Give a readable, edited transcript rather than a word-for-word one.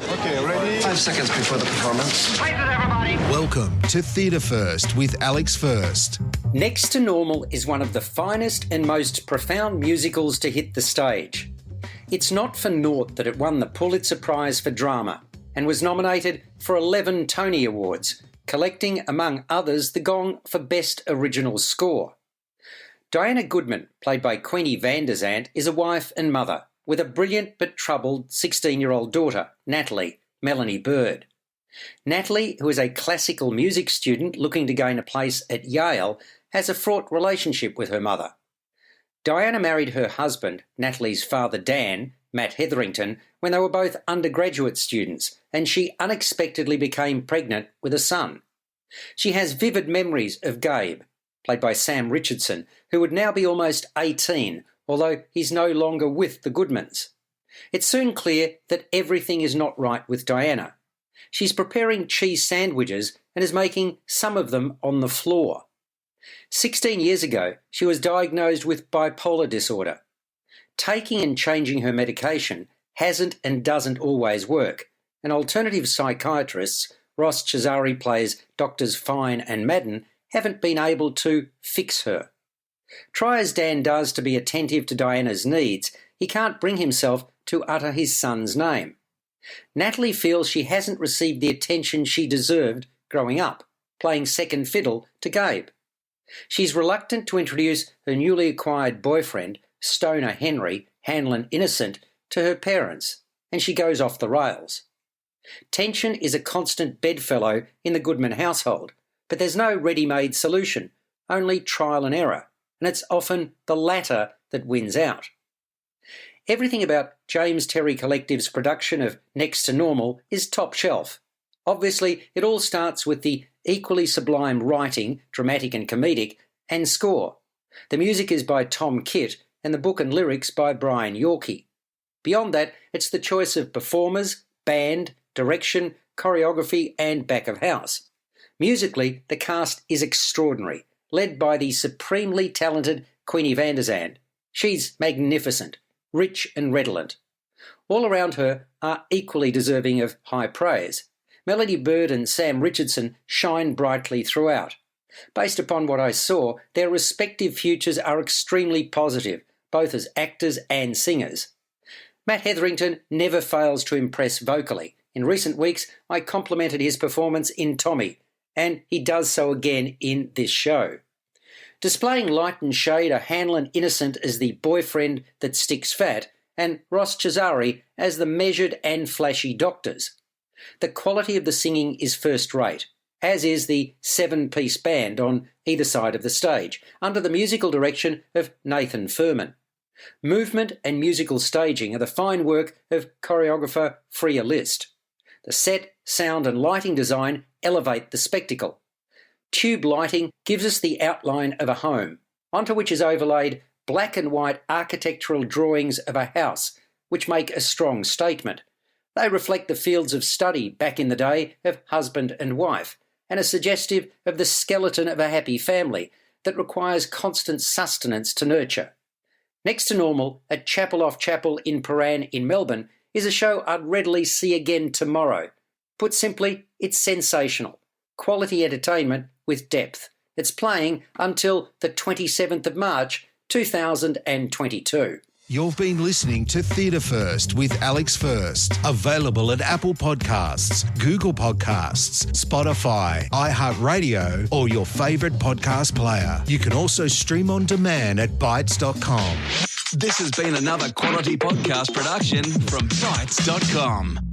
Okay, ready? 5 seconds before the performance. Places, everybody. Welcome to Theatre First with Alex First. Next to Normal is one of the finest and most profound musicals to hit the stage. It's not for naught that it won the Pulitzer Prize for Drama and was nominated for 11 Tony Awards, collecting, among others, the Gong for Best Original Score. Diana Goodman, played by Queenie van der Zandt, is a wife and mother, with a brilliant but troubled 16-year-old daughter, Natalie, Melanie Bird. Natalie, who is a classical music student looking to gain a place at Yale, has a fraught relationship with her mother. Diana married her husband, Natalie's father Dan, Matt Hetherington, when they were both undergraduate students, and she unexpectedly became pregnant with a son. She has vivid memories of Gabe, played by Sam Richardson, who would now be almost 18, although he's no longer with the Goodmans. It's soon clear that everything is not right with Diana. She's preparing cheese sandwiches and is making some of them on the floor. 16 years ago, she was diagnosed with bipolar disorder. Taking and changing her medication hasn't and doesn't always work, and alternative psychiatrists, Ross Cesari plays Drs. Fine and Madden, haven't been able to fix her. Try as Dan does to be attentive to Diana's needs, he can't bring himself to utter his son's name. Natalie feels she hasn't received the attention she deserved growing up, playing second fiddle to Gabe. She's reluctant to introduce her newly acquired boyfriend, Stoner Henry, Hanlon Innocent, to her parents, and she goes off the rails. Tension is a constant bedfellow in the Goodman household, but there's no ready-made solution, only trial and error, and it's often the latter that wins out. Everything about James Terry Collective's production of Next to Normal is top shelf. Obviously, it all starts with the equally sublime writing, dramatic and comedic, and score. The music is by Tom Kitt, and the book and lyrics by Brian Yorkie. Beyond that, it's the choice of performers, band, direction, choreography, and back of house. Musically, the cast is extraordinary, led by the supremely talented Queenie van der Zandt. She's magnificent, rich and redolent. All around her are equally deserving of high praise. Melanie Bird and Sam Richardson shine brightly throughout. Based upon what I saw, their respective futures are extremely positive, both as actors and singers. Matt Hetherington never fails to impress vocally. In recent weeks, I complimented his performance in Tommy, and he does so again in this show. Displaying light and shade are Hanlon Innocent as the boyfriend that sticks fat, and Ross Cesari as the measured and flashy doctors. The quality of the singing is first rate, as is the 7-piece band on either side of the stage, under the musical direction of Nathan Furman. Movement and musical staging are the fine work of choreographer Freya List. The set, sound and lighting design elevate the spectacle. Tube lighting gives us the outline of a home, onto which is overlaid black and white architectural drawings of a house, which make a strong statement. They reflect the fields of study back in the day of husband and wife, and are suggestive of the skeleton of a happy family that requires constant sustenance to nurture. Next to Normal at Chapel off Chapel in Paran in Melbourne is a show I'd readily see again tomorrow. Put simply, it's sensational. Quality entertainment with depth. It's playing until the 27th of March 2022. You've been listening to Theatre First with Alex First. Available at Apple Podcasts, Google Podcasts, Spotify, iHeartRadio, or your favourite podcast player. You can also stream on demand at Bytes.com. This has been another quality podcast production from Bytes.com.